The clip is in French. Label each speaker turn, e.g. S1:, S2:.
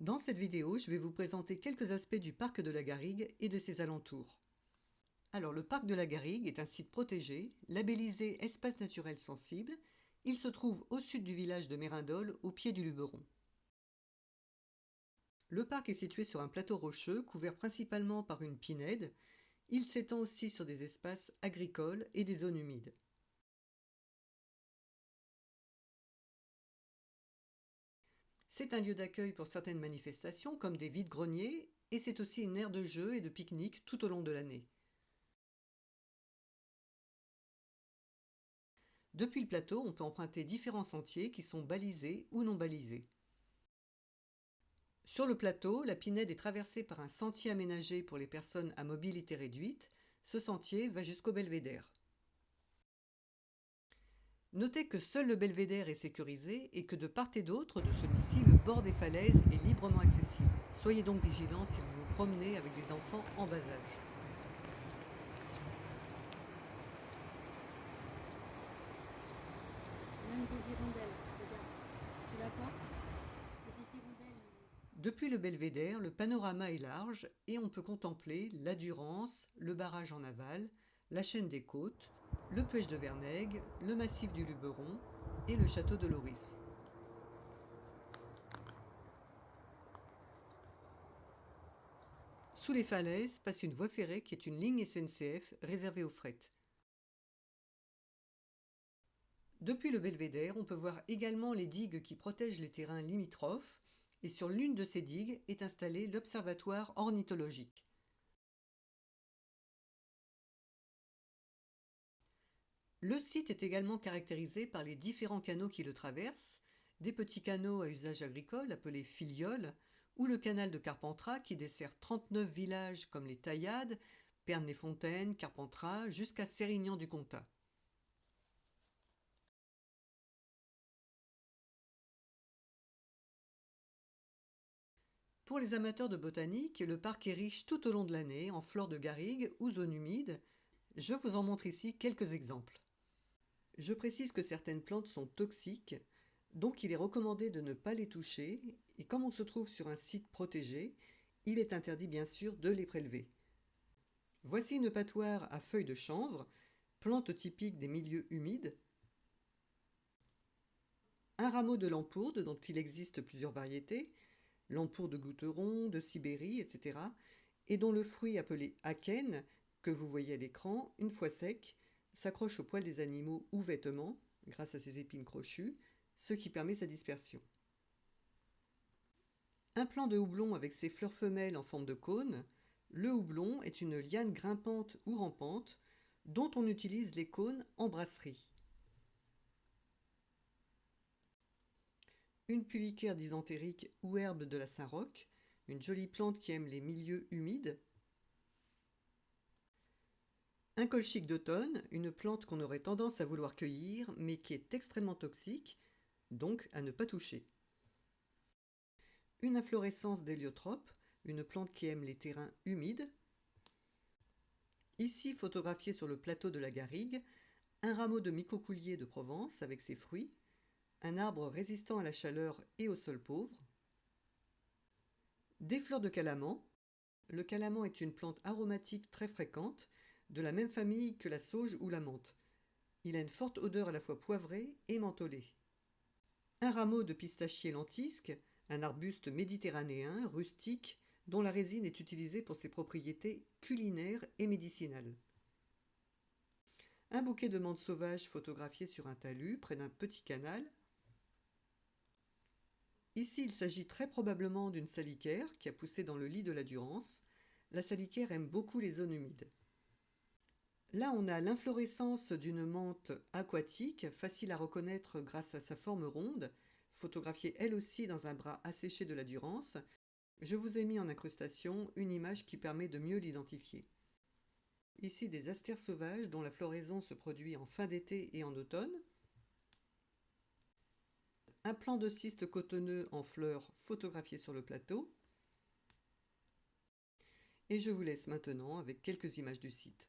S1: Dans cette vidéo, je vais vous présenter quelques aspects du parc de la Garrigue et de ses alentours. Alors, le parc de la Garrigue est un site protégé, labellisé Espace naturel sensible. Il se trouve au sud du village de Mérindol, au pied du Luberon. Le parc est situé sur un plateau rocheux couvert principalement par une pinède. Il s'étend aussi sur des espaces agricoles et des zones humides. C'est un lieu d'accueil pour certaines manifestations comme des vides-greniers et c'est aussi une aire de jeu et de pique-nique tout au long de l'année. Depuis le plateau, on peut emprunter différents sentiers qui sont balisés ou non balisés. Sur le plateau, la pinède est traversée par un sentier aménagé pour les personnes à mobilité réduite. Ce sentier va jusqu'au belvédère. Notez que seul le belvédère est sécurisé et que de part et d'autre de celui-ci, le bord des falaises est librement accessible. Soyez donc vigilants si vous vous promenez avec des enfants en bas âge.
S2: Même des hirondelles, regarde. Tu l'as pas? Il y a des hirondelles.
S1: Depuis le belvédère, le panorama est large et on peut contempler la Durance, le barrage en aval, la chaîne des Côtes, le Puech de Vernègue, le massif du Luberon et le château de Loris. Sous les falaises passe une voie ferrée qui est une ligne SNCF réservée au fret. Depuis le belvédère, on peut voir également les digues qui protègent les terrains limitrophes et sur l'une de ces digues est installé l'observatoire ornithologique. Le site est également caractérisé par les différents canaux qui le traversent, des petits canaux à usage agricole appelés filioles, ou le canal de Carpentras qui dessert 39 villages comme les Taillades, Pernes-les-Fontaines, Carpentras, jusqu'à Sérignan-du-Comtat. Pour les amateurs de botanique, le parc est riche tout au long de l'année en flore de garrigue ou zones humides. Je vous en montre ici quelques exemples. Je précise que certaines plantes sont toxiques, donc il est recommandé de ne pas les toucher, et comme on se trouve sur un site protégé, il est interdit bien sûr de les prélever. Voici une patoire à feuilles de chanvre, plante typique des milieux humides, un rameau de l'empourde dont il existe plusieurs variétés, l'empourde de Gouteron, de Sibérie, etc., et dont le fruit appelé akène, que vous voyez à l'écran, une fois sec, s'accroche aux poils des animaux ou vêtements, grâce à ses épines crochues, ce qui permet sa dispersion. Un plant de houblon avec ses fleurs femelles en forme de cône. Le houblon est une liane grimpante ou rampante dont on utilise les cônes en brasserie. Une pulicaire dysentérique ou herbe de la Saint-Roch, une jolie plante qui aime les milieux humides. Un colchique d'automne, une plante qu'on aurait tendance à vouloir cueillir, mais qui est extrêmement toxique, donc à ne pas toucher. Une inflorescence d'héliotrope, une plante qui aime les terrains humides. Ici photographié sur le plateau de la Garrigue, un rameau de micocoulier de Provence avec ses fruits, un arbre résistant à la chaleur et au sol pauvre. Des fleurs de calaman. Le calaman est une plante aromatique très fréquente, de la même famille que la sauge ou la menthe. Il a une forte odeur à la fois poivrée et mentholée. Un rameau de pistachier lentisque, un arbuste méditerranéen, rustique, dont la résine est utilisée pour ses propriétés culinaires et médicinales. Un bouquet de menthe sauvage photographié sur un talus près d'un petit canal. Ici, il s'agit très probablement d'une salicaire qui a poussé dans le lit de la Durance. La salicaire aime beaucoup les zones humides. Là, on a l'inflorescence d'une menthe aquatique, facile à reconnaître grâce à sa forme ronde, photographiée elle aussi dans un bras asséché de la Durance. Je vous ai mis en incrustation une image qui permet de mieux l'identifier. Ici, des astères sauvages dont la floraison se produit en fin d'été et en automne. Un plant de cyste cotonneux en fleurs photographié sur le plateau. Et je vous laisse maintenant avec quelques images du site.